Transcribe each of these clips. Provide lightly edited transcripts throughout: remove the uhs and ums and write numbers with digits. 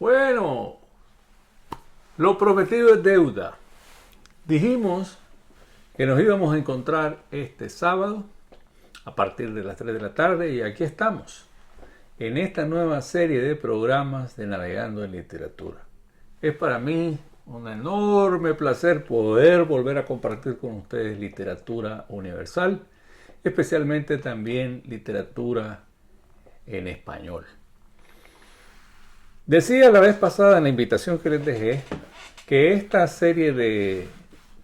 Bueno, lo prometido es deuda. Dijimos que nos íbamos a encontrar este sábado a partir de las 3 de la tarde y aquí estamos en esta nueva serie de programas de Navegando en Literatura. Es para mí un enorme placer poder volver a compartir con ustedes literatura universal, especialmente también literatura en español. Decía la vez pasada en la invitación que les dejé que esta serie de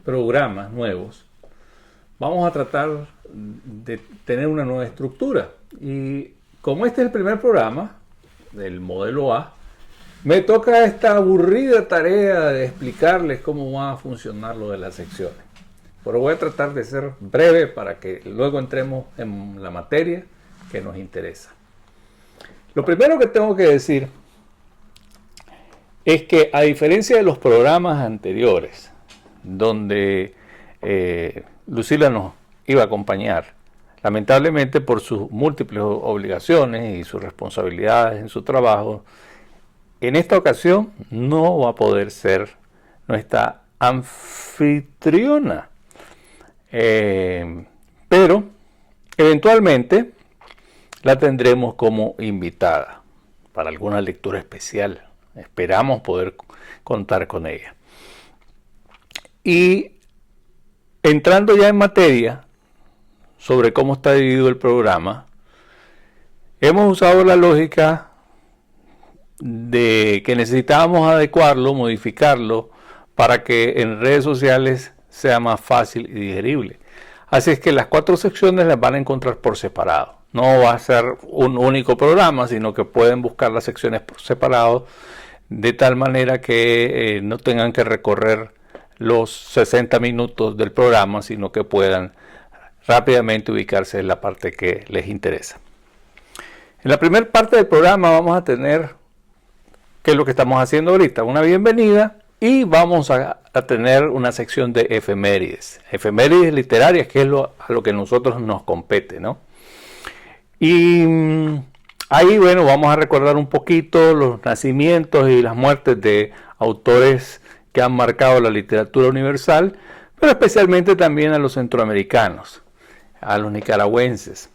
programas nuevos vamos a tratar de tener una nueva estructura. Y como este es el primer programa del modelo A, me toca esta aburrida tarea de explicarles cómo va a funcionar lo de las secciones. Pero voy a tratar de ser breve para que luego entremos en la materia que nos interesa. Lo primero que tengo que decir es que, a diferencia de los programas anteriores, donde Lucila nos iba a acompañar, lamentablemente por sus múltiples obligaciones y sus responsabilidades en su trabajo, en esta ocasión no va a poder ser nuestra anfitriona. Pero eventualmente la tendremos como invitada para alguna lectura especial. Esperamos poder contar con ella. Y entrando ya en materia sobre cómo está dividido el programa, hemos usado la lógica de que necesitábamos adecuarlo, modificarlo, para que en redes sociales sea más fácil y digerible. Así es que las 4 secciones las van a encontrar por separado. No va a ser un único programa, sino que pueden buscar las secciones por separado, de tal manera que no tengan que recorrer los 60 minutos del programa, sino que puedan rápidamente ubicarse en la parte que les interesa. En la primera parte del programa vamos a tener, que es lo que estamos haciendo ahorita, una bienvenida, y vamos a tener una sección de efemérides literarias, que es a lo que a nosotros nos compete, ¿no? Y ahí, bueno, vamos a recordar un poquito los nacimientos y las muertes de autores que han marcado la literatura universal, pero especialmente también a los centroamericanos, a los nicaragüenses.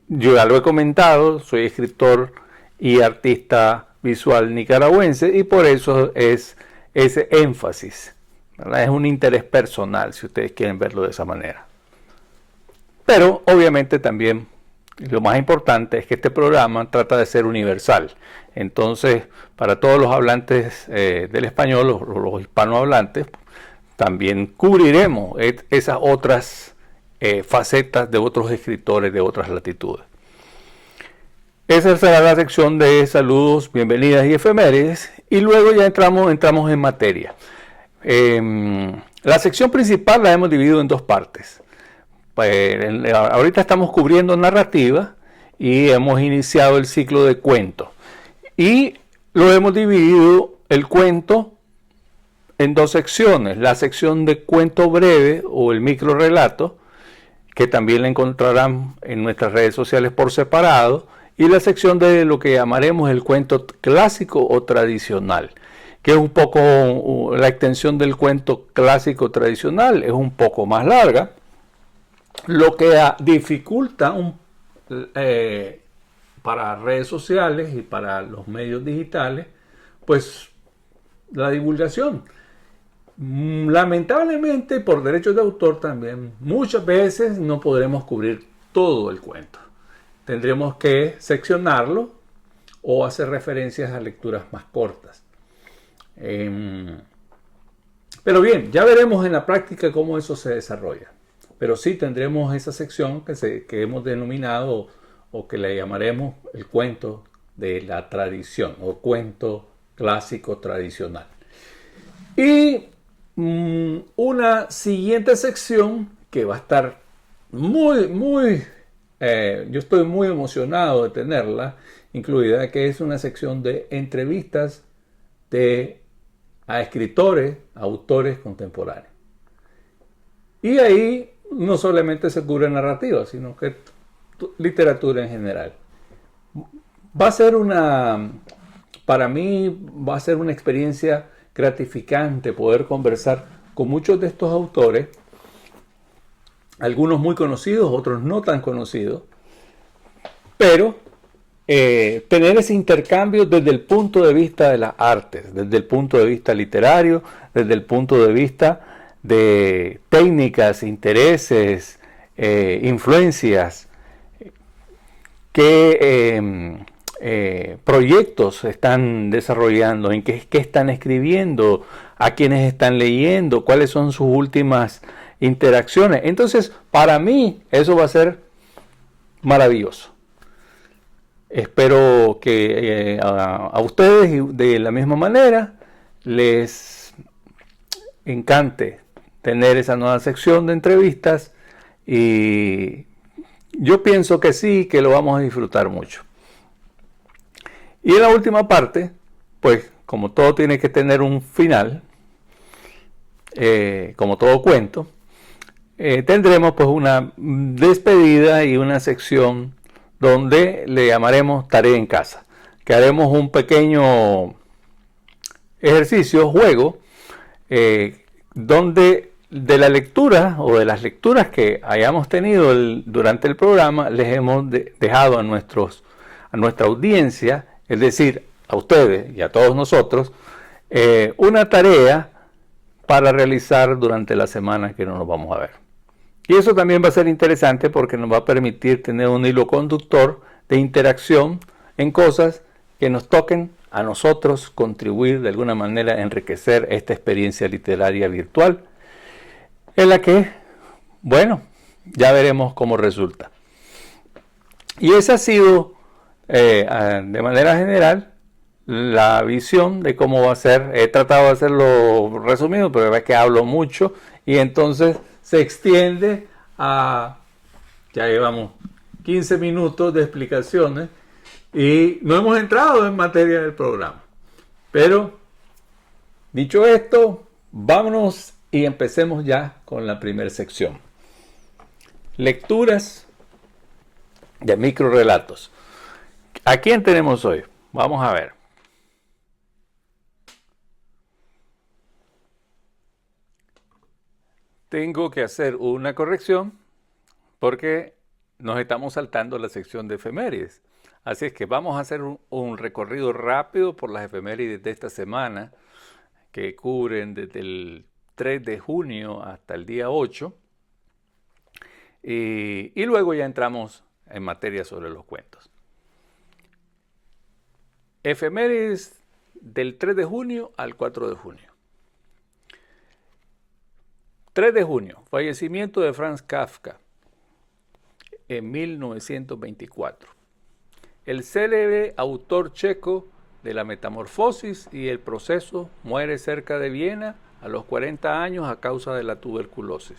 Yo ya lo he comentado, soy escritor y artista visual nicaragüense y por eso es ese énfasis, ¿verdad? Es un interés personal, si ustedes quieren verlo de esa manera. Pero obviamente también lo más importante es que este programa trata de ser universal. Entonces, para todos los hablantes del español, los hispanohablantes, también cubriremos esas otras facetas de otros escritores de otras latitudes. Esa será la sección de saludos, bienvenidas y efemérides, y luego ya entramos en materia. La sección principal la hemos dividido en 2 partes. Ahorita estamos cubriendo narrativa y hemos iniciado el ciclo de cuentos. Y lo hemos dividido el cuento en 2 secciones. La sección de cuento breve o el microrelato, que también la encontrarán en nuestras redes sociales por separado, y la sección de lo que llamaremos el cuento clásico o tradicional, que es un poco la extensión del cuento clásico tradicional, es un poco más larga, lo que dificulta para redes sociales y para los medios digitales, pues la divulgación. Lamentablemente, por derechos de autor también, muchas veces no podremos cubrir todo el cuento. Tendremos que seccionarlo o hacer referencias a lecturas más cortas. Pero bien, ya veremos en la práctica cómo eso se desarrolla. Pero sí tendremos esa sección que hemos denominado o que le llamaremos el cuento de la tradición o cuento clásico tradicional. Y una siguiente sección que va a estar yo estoy muy emocionado de tenerla incluida, que es una sección de entrevistas a escritores, autores contemporáneos. Y ahí no solamente se cubre narrativa, sino que literatura en general. Para mí va a ser una experiencia gratificante poder conversar con muchos de estos autores, algunos muy conocidos, otros no tan conocidos, pero tener ese intercambio desde el punto de vista de las artes, desde el punto de vista literario, desde el punto de vista de técnicas, intereses, influencias, qué proyectos están desarrollando, en qué están escribiendo, a quiénes están leyendo, cuáles son sus últimas interacciones. Entonces, para mí, eso va a ser maravilloso. Espero que a ustedes de la misma manera les encante tener esa nueva sección de entrevistas y yo pienso que sí, que lo vamos a disfrutar mucho. Y en la última parte, pues como todo tiene que tener un final, como todo cuento, tendremos pues una despedida y una sección donde le llamaremos tarea en casa, que haremos un pequeño ejercicio, juego, donde de la lectura o de las lecturas que hayamos tenido durante el programa, les hemos dejado a nuestra audiencia, es decir, a ustedes y a todos nosotros, una tarea para realizar durante la semana que no nos vamos a ver. Y eso también va a ser interesante porque nos va a permitir tener un hilo conductor de interacción en cosas que nos toquen a nosotros, contribuir de alguna manera a enriquecer esta experiencia literaria virtual, en la que, bueno, ya veremos cómo resulta. Y esa ha sido, de manera general, la visión de cómo va a ser. He tratado de hacerlo resumido, pero es que hablo mucho y entonces se extiende ya llevamos 15 minutos de explicaciones y no hemos entrado en materia del programa. Pero, dicho esto, vámonos y empecemos ya con la primera sección. Lecturas de microrelatos. ¿A quién tenemos hoy? Vamos a ver. Tengo que hacer una corrección porque nos estamos saltando la sección de efemérides. Así es que vamos a hacer un recorrido rápido por las efemérides de esta semana que cubren desde el 3 de junio hasta el día 8. Y luego ya entramos en materia sobre los cuentos. Efemérides del 3 de junio al 4 de junio. 3 de junio, fallecimiento de Franz Kafka en 1924. El célebre autor checo de La Metamorfosis y el Proceso muere cerca de Viena a los 40 años a causa de la tuberculosis.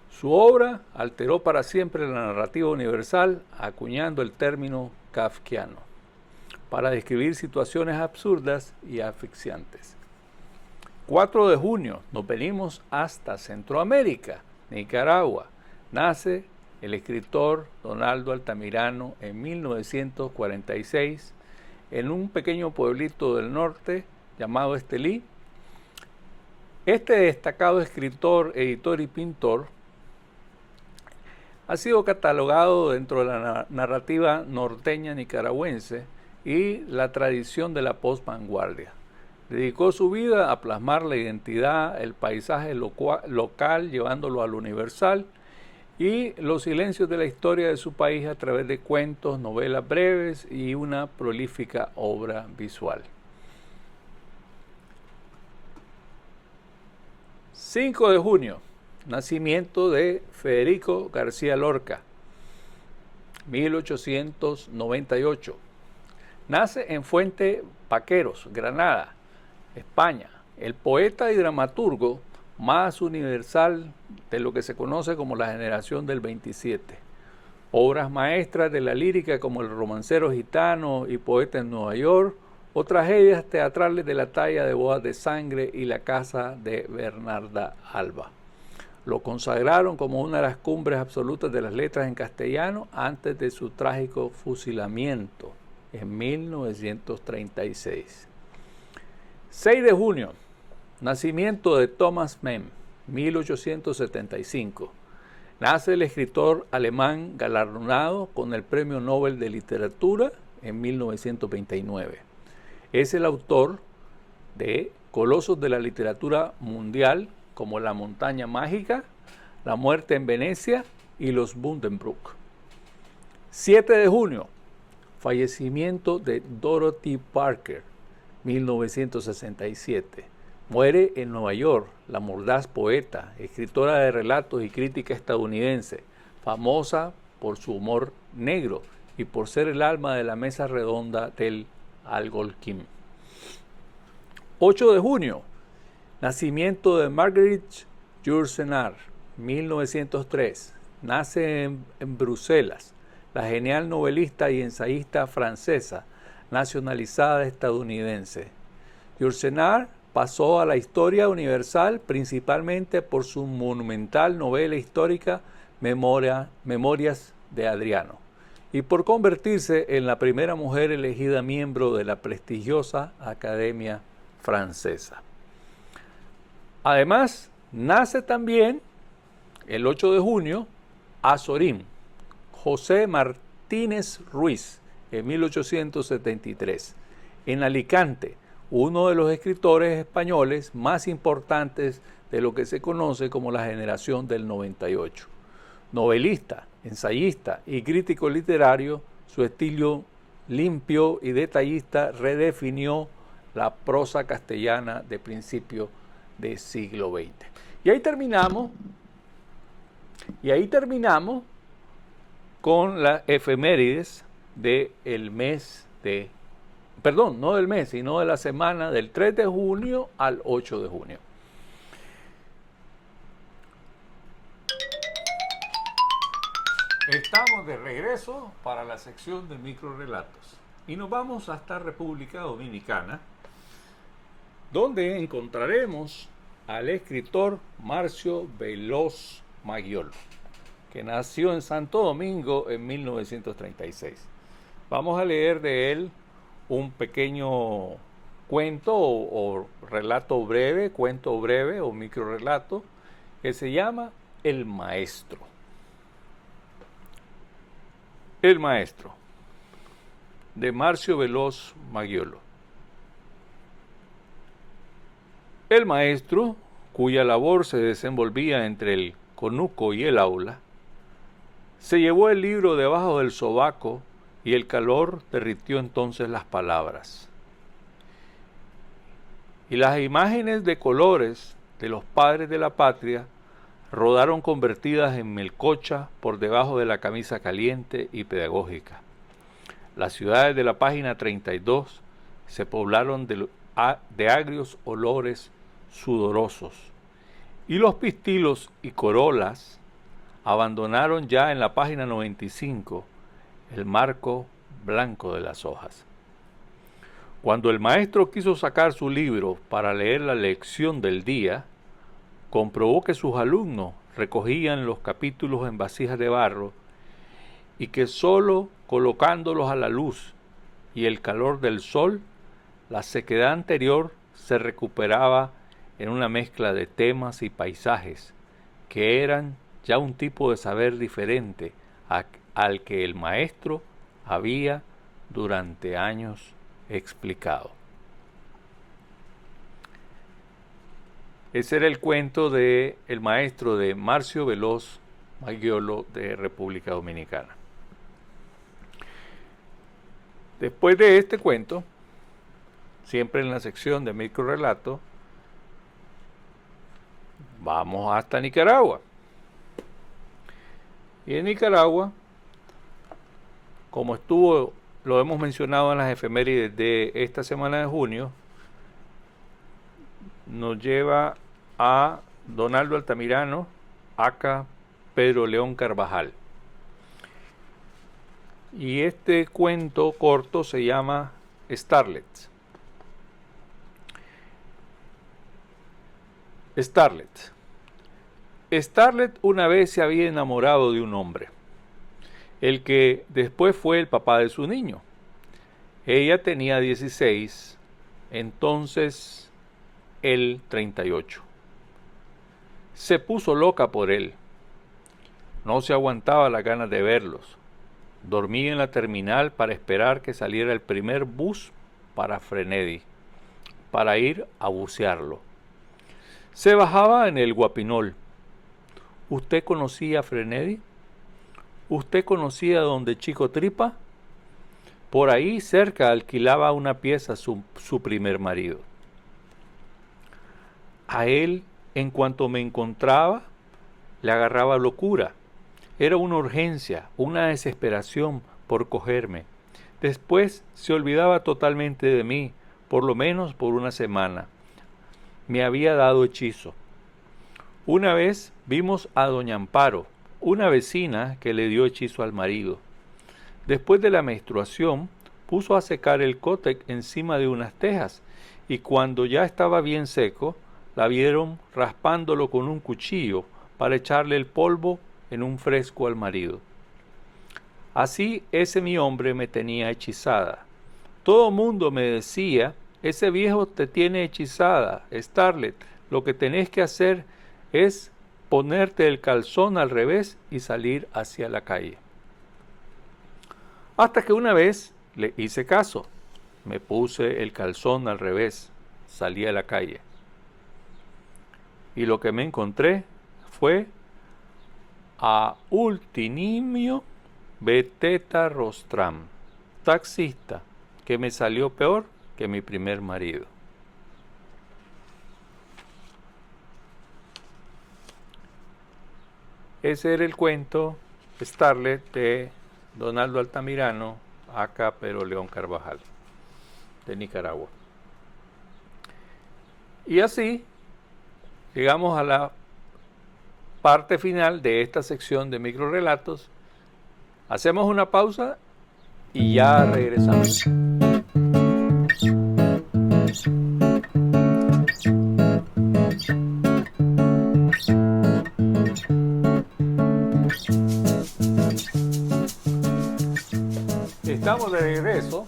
Su obra alteró para siempre la narrativa universal, acuñando el término kafkiano para describir situaciones absurdas y asfixiantes. 4 de junio, nos venimos hasta Centroamérica, Nicaragua. Nace el escritor Donaldo Altamirano en 1946 en un pequeño pueblito del norte llamado Estelí. Este destacado escritor, editor y pintor Ha sido catalogado dentro de la narrativa norteña nicaragüense y la tradición de la postvanguardia. Dedicó su vida a plasmar la identidad, el paisaje local, llevándolo a lo universal, y los silencios de la historia de su país a través de cuentos, novelas breves y una prolífica obra visual. 5 de junio, nacimiento de Federico García Lorca, 1898. Nace en Fuente Vaqueros, Granada, España. El poeta y dramaturgo más universal de lo que se conoce como la generación del 27. Obras maestras de la lírica como El romancero gitano y Poeta en Nueva York, o tragedias teatrales de la talla de Bodas de Sangre y La casa de Bernarda Alba. Lo consagraron como una de las cumbres absolutas de las letras en castellano antes de su trágico fusilamiento en 1936. 6 de junio, nacimiento de Thomas Mann, 1875. Nace el escritor alemán galardonado con el Premio Nobel de Literatura en 1929. Es el autor de colosos de la literatura mundial como La montaña mágica, La muerte en Venecia y Los Buddenbrook. 7 de junio, fallecimiento de Dorothy Parker, 1967. Muere en Nueva York la mordaz poeta, escritora de relatos y crítica estadounidense, famosa por su humor negro y por ser el alma de la mesa redonda del Algonquin. 8 de junio, nacimiento de Marguerite Yourcenar, 1903. Nace en Bruselas, la genial novelista y ensayista francesa, nacionalizada estadounidense. Yourcenar pasó a la historia universal principalmente por su monumental novela histórica Memorias de Adriano, y por convertirse en la primera mujer elegida miembro de la prestigiosa Academia Francesa. Además, nace también el 8 de junio Azorín, José Martínez Ruiz, en 1873, en Alicante, uno de los escritores españoles más importantes de lo que se conoce como la generación del 98. Novelista, ensayista y crítico literario, su estilo limpio y detallista redefinió la prosa castellana de principio del siglo XX. Y ahí terminamos con las efemérides del mes de, perdón, no del mes, sino de la semana del 3 de junio al 8 de junio. Estamos de regreso para la sección de microrelatos y nos vamos hasta República Dominicana, donde encontraremos al escritor Marcio Veloz Maggiolo, que nació en Santo Domingo en 1936. Vamos a leer de él un pequeño cuento o relato breve, cuento breve o microrelato, que se llama El Maestro. El Maestro, de Marcio Veloz Maggiolo. El maestro, cuya labor se desenvolvía entre el conuco y el aula, se llevó el libro debajo del sobaco y el calor derritió entonces las palabras. Y las imágenes de colores de los padres de la patria rodaron convertidas en melcocha por debajo de la camisa caliente y pedagógica. Las ciudades de la página 32 se poblaron de agrios olores sudorosos, y los pistilos y corolas abandonaron ya en la página 95 el marco blanco de las hojas. Cuando el maestro quiso sacar su libro para leer la lección del día, comprobó que sus alumnos recogían los capítulos en vasijas de barro y que solo colocándolos a la luz y el calor del sol, la sequedad anterior se recuperaba en una mezcla de temas y paisajes que eran ya un tipo de saber diferente al que el maestro había durante años explicado. Ese era el cuento de el maestro de Marcio Veloz Maggiolo de República Dominicana. Después de este cuento, siempre en la sección de microrelato, vamos hasta Nicaragua. Y en Nicaragua, como lo hemos mencionado en las efemérides de esta semana de junio, nos lleva a Donaldo Altamirano, acá Pedro León Carvajal. Y este cuento corto se llama Starlet. Starlet una vez se había enamorado de un hombre, el que después fue el papá de su niño. Ella tenía 16, entonces él 38. Se puso loca por él. No se aguantaba las ganas de verlos. Dormía en la terminal para esperar que saliera el primer bus para Frenedy, para ir a bucearlo. Se bajaba en el Guapinol. ¿Usted conocía a Frenedy? ¿Usted conocía a donde Chico Tripa? Por ahí cerca alquilaba una pieza su primer marido. A él, en cuanto me encontraba, le agarraba locura. Era una urgencia, una desesperación por cogerme. Después se olvidaba totalmente de mí, por lo menos por una semana. Me había dado hechizo. Una vez vimos a doña Amparo, una vecina que le dio hechizo al marido. Después de la menstruación, puso a secar el cótec encima de unas tejas, y cuando ya estaba bien seco, la vieron raspándolo con un cuchillo para echarle el polvo en un fresco al marido. Así ese mi hombre me tenía hechizada. Todo mundo me decía, ese viejo te tiene hechizada, Starlet, lo que tenés que hacer es ponerte el calzón al revés y salir hacia la calle. Hasta que una vez le hice caso, me puse el calzón al revés, salí a la calle. Y lo que me encontré fue a Ultinimio Beteta Rostram, taxista, que me salió peor que mi primer marido. Ese era el cuento Starlet de Donaldo Altamirano, acá Pedro León Carvajal, de Nicaragua. Y así llegamos a la parte final de esta sección de microrelatos. Hacemos una pausa y ya regresamos. Estamos de regreso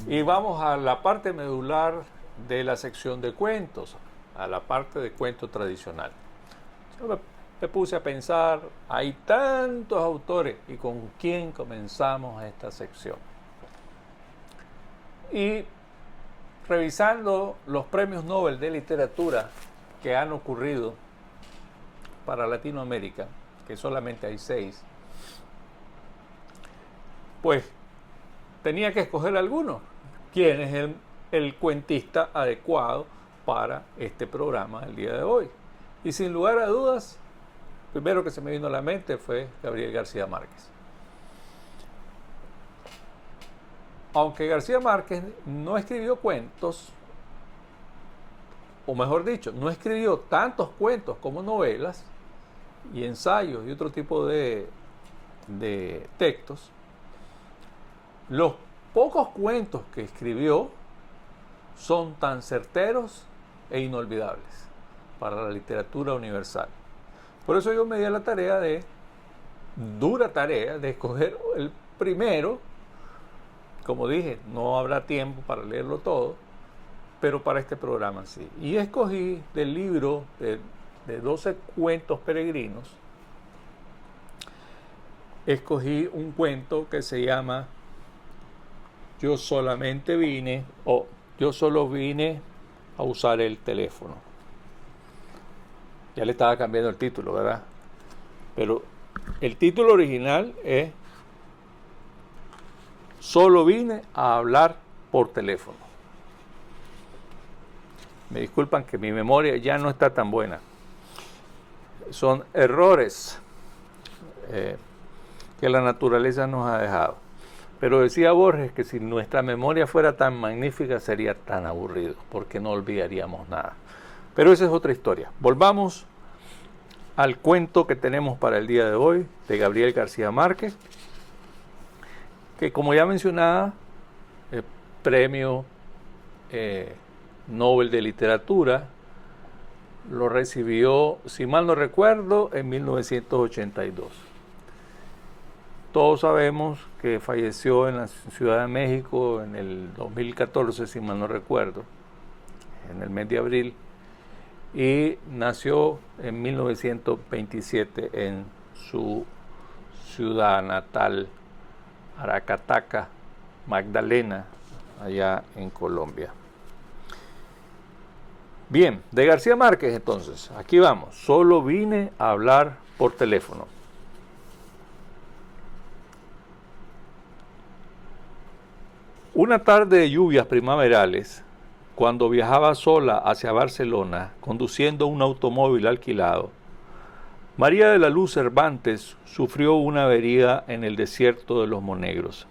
y vamos a la parte medular de la sección de cuentos, a la parte de cuento tradicional. Yo me puse a pensar, hay tantos autores, ¿y con quién comenzamos esta sección? Y revisando los premios Nobel de literatura que han ocurrido para Latinoamérica, que solamente hay 6, pues tenía que escoger alguno. ¿Quién es el cuentista adecuado para este programa el día de hoy? Y sin lugar a dudas, primero que se me vino a la mente fue Gabriel García Márquez. Aunque García Márquez no escribió cuentos, o mejor dicho, no escribió tantos cuentos como novelas y ensayos y otro tipo de textos, los pocos cuentos que escribió son tan certeros e inolvidables para la literatura universal. Por eso yo me di a la dura tarea de escoger el primero. Como dije, no habrá tiempo para leerlo todo, pero para este programa sí. Y escogí del libro de 12 cuentos peregrinos escogí un cuento que se llama Yo solamente vine, o Yo solo vine a usar el teléfono. Ya le estaba cambiando el título, ¿verdad? Pero el título original es Solo vine a hablar por teléfono. Me disculpan que mi memoria ya no está tan buena. Son errores que la naturaleza nos ha dejado. Pero decía Borges que si nuestra memoria fuera tan magnífica sería tan aburrido, porque no olvidaríamos nada. Pero esa es otra historia. Volvamos al cuento que tenemos para el día de hoy, de Gabriel García Márquez, que como ya mencionaba, el premio Nobel de Literatura lo recibió, si mal no recuerdo, en 1982. Todos sabemos que falleció en la Ciudad de México en el 2014, si mal no recuerdo, en el mes de abril, y nació en 1927 en su ciudad natal, Aracataca, Magdalena, allá en Colombia. Bien, de García Márquez entonces, aquí vamos. Solo vine a hablar por teléfono. Una tarde de lluvias primaverales, cuando viajaba sola hacia Barcelona, conduciendo un automóvil alquilado, María de la Luz Cervantes sufrió una avería en el desierto de los Monegros.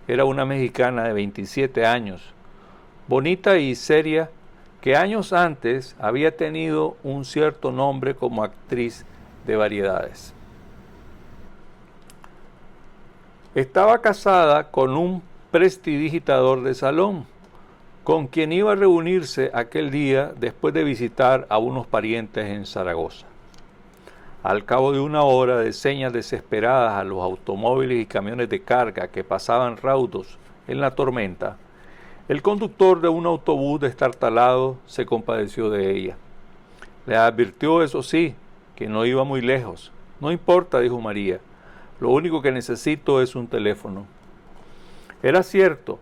Era una mexicana de 27 años, bonita y seria, que años antes había tenido un cierto nombre como actriz de variedades. Estaba casada con un prestidigitador de salón, con quien iba a reunirse aquel día después de visitar a unos parientes en Zaragoza. Al cabo de una hora de señas desesperadas a los automóviles y camiones de carga que pasaban raudos en la tormenta, el conductor de un autobús destartalado se compadeció de ella. Le advirtió, eso sí, que no iba muy lejos. No importa, dijo María, lo único que necesito es un teléfono. Era cierto,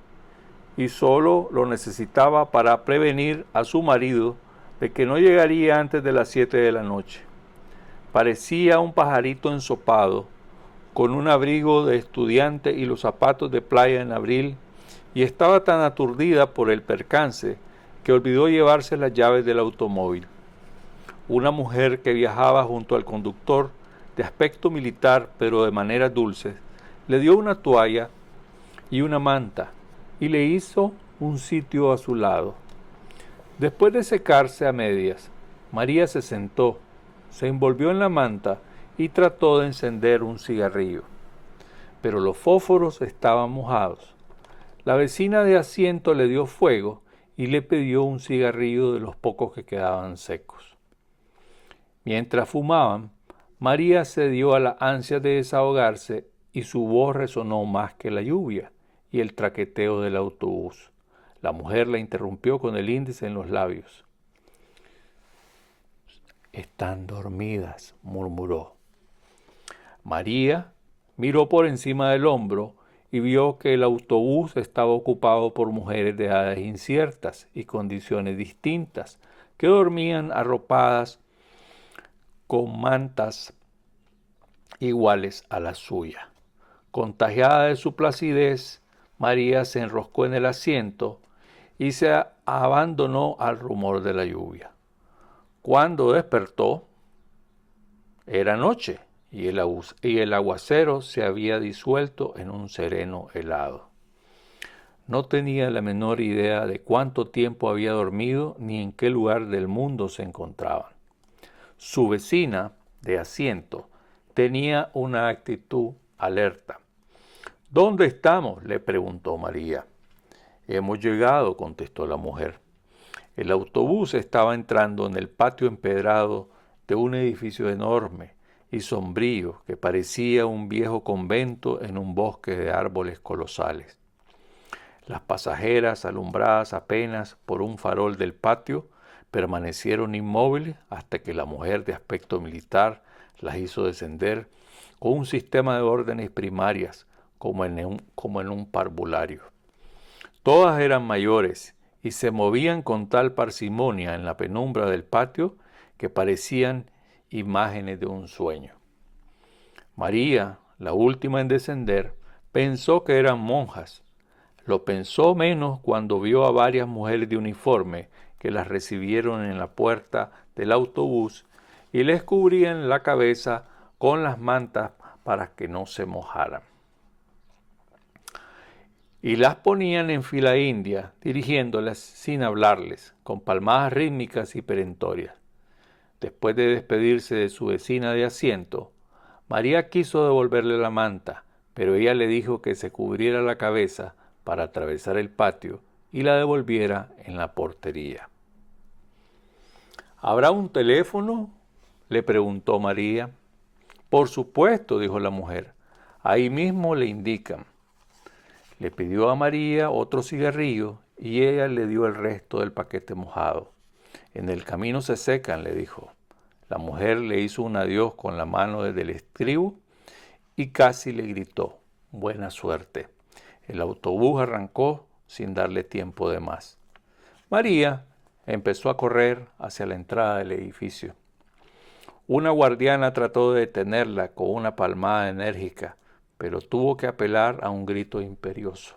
y solo lo necesitaba para prevenir a su marido de que no llegaría antes de las 7 de la noche. Parecía un pajarito ensopado, con un abrigo de estudiante y los zapatos de playa en abril, y estaba tan aturdida por el percance que olvidó llevarse las llaves del automóvil. Una mujer que viajaba junto al conductor, de aspecto militar pero de maneras dulces, le dio una toalla y una manta y le hizo un sitio a su lado. Después de secarse a medias, María se sentó, se envolvió en la manta y trató de encender un cigarrillo. Pero los fósforos estaban mojados. La vecina de asiento le dio fuego y le pidió un cigarrillo de los pocos que quedaban secos. Mientras fumaban, María cedió a la ansia de desahogarse y su voz resonó más que la lluvia y el traqueteo del autobús. La mujer la interrumpió con el índice en los labios. «Están dormidas», murmuró. María miró por encima del hombro y vio que el autobús estaba ocupado por mujeres de edades inciertas y condiciones distintas, que dormían arropadas con mantas iguales a la suya. Contagiada de su placidez, María se enroscó en el asiento y se abandonó al rumor de la lluvia. Cuando despertó, era noche y el aguacero se había disuelto en un sereno helado. No tenía la menor idea de cuánto tiempo había dormido ni en qué lugar del mundo se encontraban. Su vecina de asiento tenía una actitud alerta. «¿Dónde estamos?», le preguntó María. «Hemos llegado», contestó la mujer. El autobús estaba entrando en el patio empedrado de un edificio enorme y sombrío que parecía un viejo convento en un bosque de árboles colosales. Las pasajeras, alumbradas apenas por un farol del patio, permanecieron inmóviles hasta que la mujer de aspecto militar las hizo descender con un sistema de órdenes primarias como en un parvulario. Todas eran mayores y se movían con tal parsimonia en la penumbra del patio que parecían imágenes de un sueño. María, la última en descender, pensó que eran monjas. Lo pensó menos cuando vio a varias mujeres de uniforme que las recibieron en la puerta del autobús y les cubrían la cabeza con las mantas para que no se mojaran. Y las ponían en fila india, dirigiéndolas sin hablarles, con palmadas rítmicas y perentorias. Después de despedirse de su vecina de asiento, María quiso devolverle la manta, pero ella le dijo que se cubriera la cabeza para atravesar el patio y la devolviera en la portería. ¿Habrá un teléfono?, le preguntó María. Por supuesto, dijo la mujer. Ahí mismo le indican. Le pidió a María otro cigarrillo y ella le dio el resto del paquete mojado. En el camino se secan, le dijo. La mujer le hizo un adiós con la mano desde el estribo y casi le gritó: buena suerte. El autobús arrancó sin darle tiempo de más. María empezó a correr hacia la entrada del edificio. Una guardiana trató de detenerla con una palmada enérgica, pero tuvo que apelar a un grito imperioso.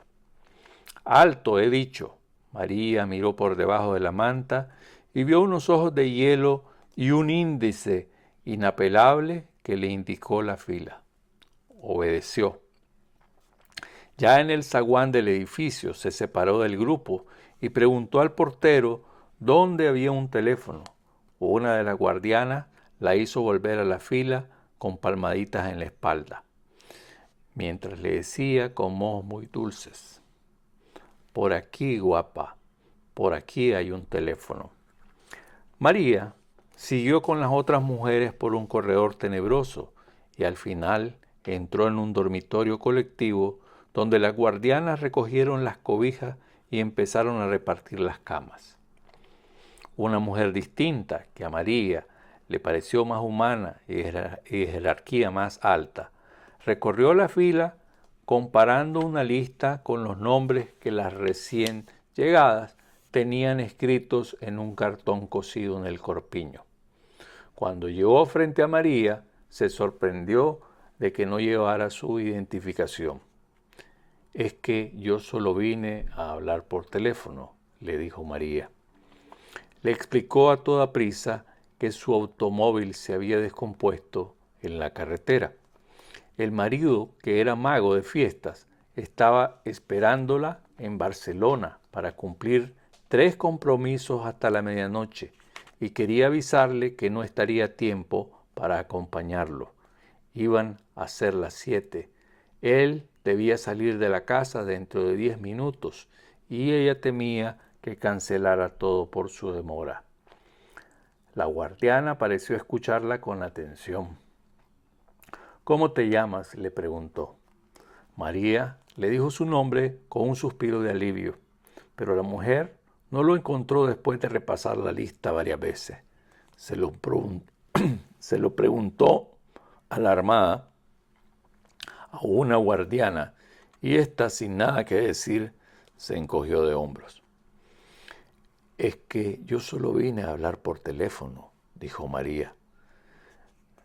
¡Alto, he dicho! María miró por debajo de la manta y vio unos ojos de hielo y un índice inapelable que le indicó la fila. Obedeció. Ya en el zaguán del edificio se separó del grupo y preguntó al portero dónde había un teléfono. Una de las guardianas la hizo volver a la fila con palmaditas en la espalda, mientras le decía con mojos muy dulces: por aquí, guapa, por aquí hay un teléfono. María siguió con las otras mujeres por un corredor tenebroso y al final entró en un dormitorio colectivo donde las guardianas recogieron las cobijas y empezaron a repartir las camas. Una mujer distinta, que a María le pareció más humana y de jerarquía más alta, recorrió la fila comparando una lista con los nombres que las recién llegadas tenían escritos en un cartón cosido en el corpiño. Cuando llegó frente a María, se sorprendió de que no llevara su identificación. Es que yo solo vine a hablar por teléfono, le dijo María. Le explicó a toda prisa que su automóvil se había descompuesto en la carretera. El marido, que era mago de fiestas, estaba esperándola en Barcelona para cumplir 3 compromisos hasta la medianoche y quería avisarle que no estaría a tiempo para acompañarlo. Iban a ser las 7. Él debía salir de la casa dentro de 10 minutos y ella temía que cancelara todo por su demora. La guardiana pareció escucharla con atención. ¿Cómo te llamas?, le preguntó. María le dijo su nombre con un suspiro de alivio, pero la mujer no lo encontró después de repasar la lista varias veces. Se lo preguntó alarmada a una guardiana y ésta, sin nada que decir, se encogió de hombros. Es que yo solo vine a hablar por teléfono, dijo María.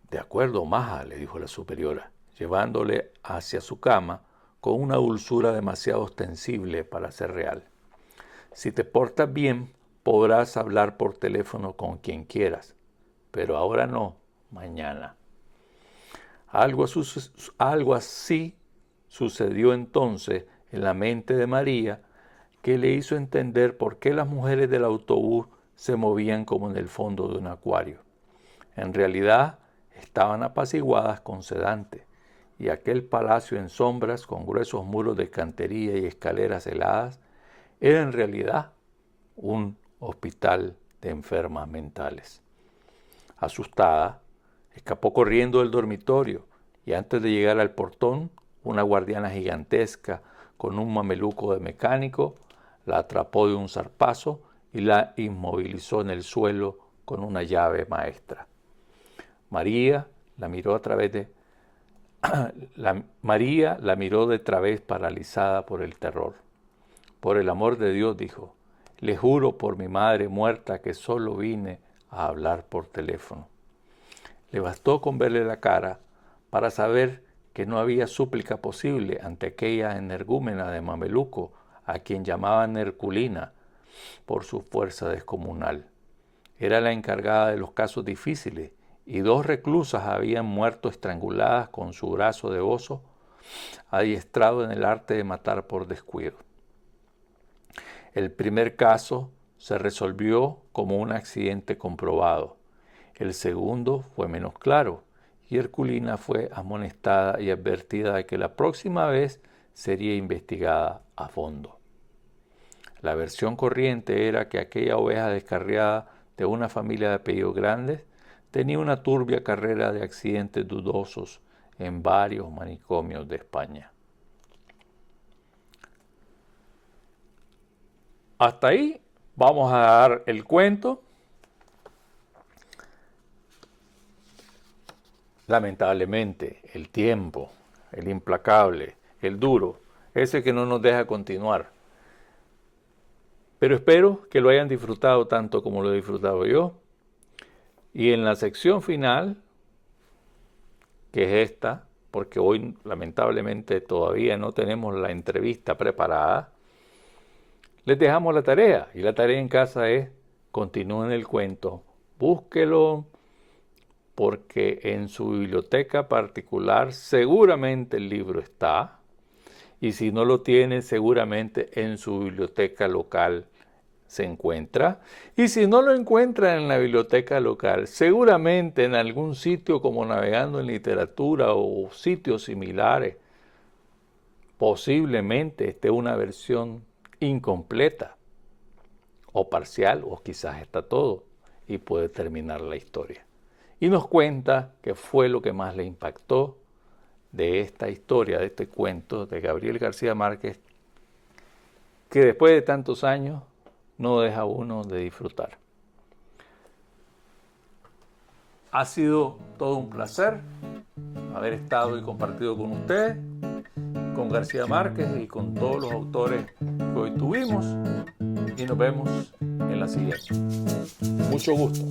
De acuerdo, maja, le dijo la superiora, llevándole hacia su cama con una dulzura demasiado ostensible para ser real. Si te portas bien, podrás hablar por teléfono con quien quieras, pero ahora no, mañana. Algo así sucedió entonces en la mente de María, que le hizo entender por qué las mujeres del autobús se movían como en el fondo de un acuario. En realidad estaban apaciguadas con sedante, y aquel palacio en sombras con gruesos muros de cantería y escaleras heladas era en realidad un hospital de enfermas mentales. Asustada, escapó corriendo del dormitorio y antes de llegar al portón, una guardiana gigantesca con un mameluco de mecánico la atrapó de un zarpazo y la inmovilizó en el suelo con una llave maestra. María la miró a través de María la miró de través, paralizada por el terror. Por el amor de Dios, dijo, le juro por mi madre muerta que solo vine a hablar por teléfono. Le bastó con verle la cara para saber que no había súplica posible ante aquella energúmena de Mameluco, a quien llamaban Herculina por su fuerza descomunal. Era la encargada de los casos difíciles, y 2 reclusas habían muerto estranguladas con su brazo de oso, adiestrado en el arte de matar por descuido. El primer caso se resolvió como un accidente comprobado. El segundo fue menos claro, y Herculina fue amonestada y advertida de que la próxima vez sería investigada a fondo. La versión corriente era que aquella oveja descarriada de una familia de apellidos grandes tenía una turbia carrera de accidentes dudosos en varios manicomios de España. Hasta ahí vamos a dar el cuento. Lamentablemente, el tiempo, el implacable, el duro, ese que no nos deja continuar. Pero espero que lo hayan disfrutado tanto como lo he disfrutado yo. Y en la sección final, que es esta, porque hoy lamentablemente todavía no tenemos la entrevista preparada, les dejamos la tarea. Y la tarea en casa es, continúen el cuento, búsquelo, porque en su biblioteca particular seguramente el libro está, y si no lo tiene, seguramente en su biblioteca local se encuentra, y si no lo encuentra en la biblioteca local, seguramente en algún sitio como Navegando en Literatura o sitios similares, posiblemente esté una versión incompleta o parcial, o quizás está todo, y puede terminar la historia. Y nos cuenta qué fue lo que más le impactó de esta historia, de este cuento de Gabriel García Márquez, que después de tantos años no deja uno de disfrutar. Ha sido todo un placer haber estado y compartido con ustedes, con García Márquez y con todos los autores que hoy tuvimos, y nos vemos en la siguiente. Mucho gusto.